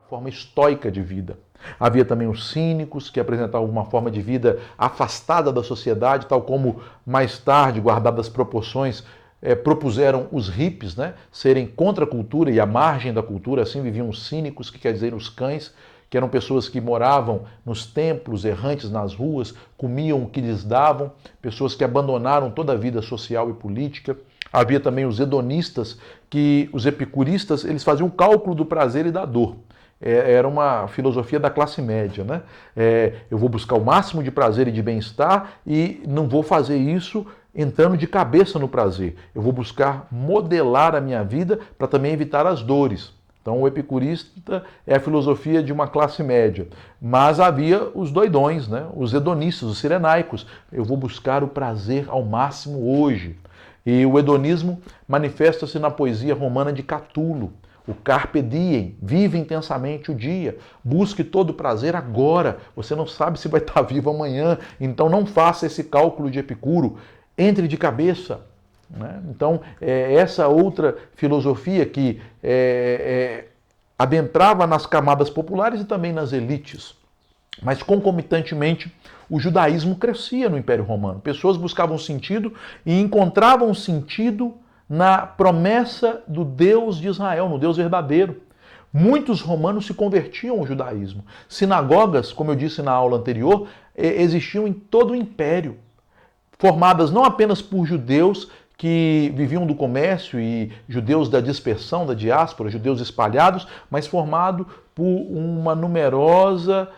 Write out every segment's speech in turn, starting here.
forma estoica de vida. Havia também os cínicos, que apresentavam uma forma de vida afastada da sociedade, tal como mais tarde, guardadas as proporções, propuseram os hippies, né, serem contra a cultura e à margem da cultura. Assim viviam os cínicos, que quer dizer os cães, que eram pessoas que moravam nos templos, errantes nas ruas, comiam o que lhes davam, pessoas que abandonaram toda a vida social e política. Havia também os hedonistas, que os epicuristas, eles faziam o cálculo do prazer e da dor. Era uma filosofia da classe média, né? Eu vou buscar o máximo de prazer e de bem-estar e não vou fazer isso entrando de cabeça no prazer. Eu vou buscar modelar a minha vida para também evitar as dores. Então, o epicurista é a filosofia de uma classe média. Mas havia os doidões, né? Os hedonistas, os cirenaicos. Eu vou buscar o prazer ao máximo hoje. E o hedonismo manifesta-se na poesia romana de Catulo. O carpe diem, vive intensamente o dia, busque todo o prazer agora. Você não sabe se vai estar vivo amanhã, então não faça esse cálculo de Epicuro. Entre de cabeça. Né? Então, essa outra filosofia que adentrava nas camadas populares e também nas elites. Mas, concomitantemente, o judaísmo crescia no Império Romano. Pessoas buscavam sentido e encontravam sentido na promessa do Deus de Israel, no Deus verdadeiro. Muitos romanos se convertiam ao judaísmo. Sinagogas, como eu disse na aula anterior, existiam em todo o Império, formadas não apenas por judeus que viviam do comércio e judeus da dispersão, da diáspora, judeus espalhados, mas formado por uma numerosa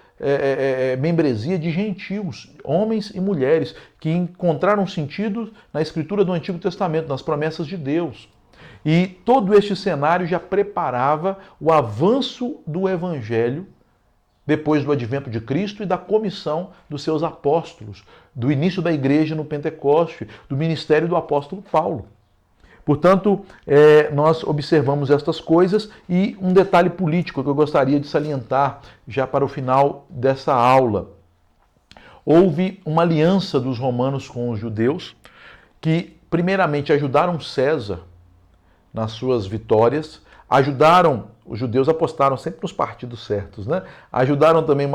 membresia de gentios, homens e mulheres, que encontraram sentido na escritura do Antigo Testamento, nas promessas de Deus. E todo este cenário já preparava o avanço do Evangelho depois do advento de Cristo e da comissão dos seus apóstolos, do início da igreja no Pentecoste, do ministério do apóstolo Paulo. Portanto, nós observamos estas coisas e um detalhe político que eu gostaria de salientar já para o final dessa aula. Houve uma aliança dos romanos com os judeus que, primeiramente, ajudaram César nas suas vitórias, os judeus apostaram sempre nos partidos certos, né? Ajudaram também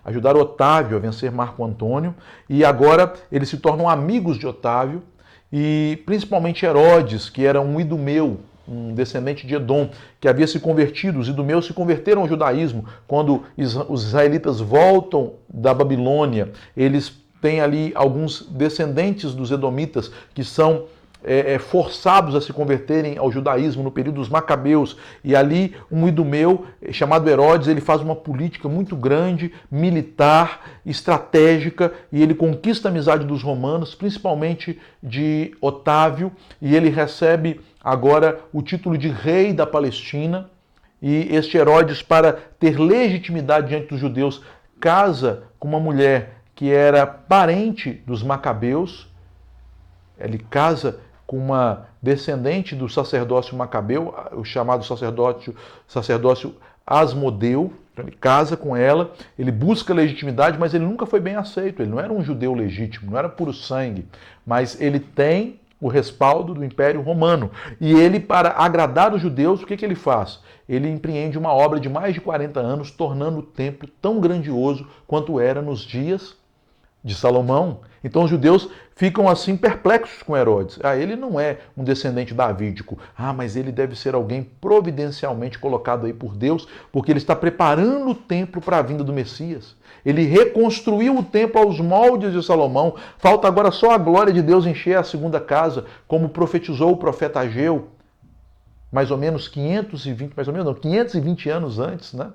ajudaram Otávio a vencer Marco Antônio, e agora eles se tornam amigos de Otávio, e principalmente Herodes, que era um idumeu, um descendente de Edom, que havia se convertido. Os idumeus se converteram ao judaísmo. Quando os israelitas voltam da Babilônia, eles têm ali alguns descendentes dos edomitas que são forçados a se converterem ao judaísmo no período dos Macabeus, e ali um idumeu chamado Herodes, ele faz uma política muito grande, militar, estratégica, e ele conquista a amizade dos romanos, principalmente de Otávio, e ele recebe agora o título de rei da Palestina. E este Herodes, para ter legitimidade diante dos judeus, casa com uma mulher que era parente dos Macabeus. Ele casa com uma descendente do sacerdócio macabeu, o chamado sacerdócio Asmodeu. Então, ele casa com ela, ele busca legitimidade, mas ele nunca foi bem aceito. Ele não era um judeu legítimo, não era puro sangue, mas ele tem o respaldo do Império Romano. E ele, para agradar os judeus, o que ele faz? Ele empreende uma obra de mais de 40 anos, tornando o templo tão grandioso quanto era nos dias de Salomão. Então os judeus ficam assim perplexos com Herodes. Ele não é um descendente davídico. Mas ele deve ser alguém providencialmente colocado aí por Deus, porque ele está preparando o templo para a vinda do Messias. Ele reconstruiu o templo aos moldes de Salomão. Falta agora só a glória de Deus encher a segunda casa, como profetizou o profeta Ageu, mais ou menos 520 anos antes, né?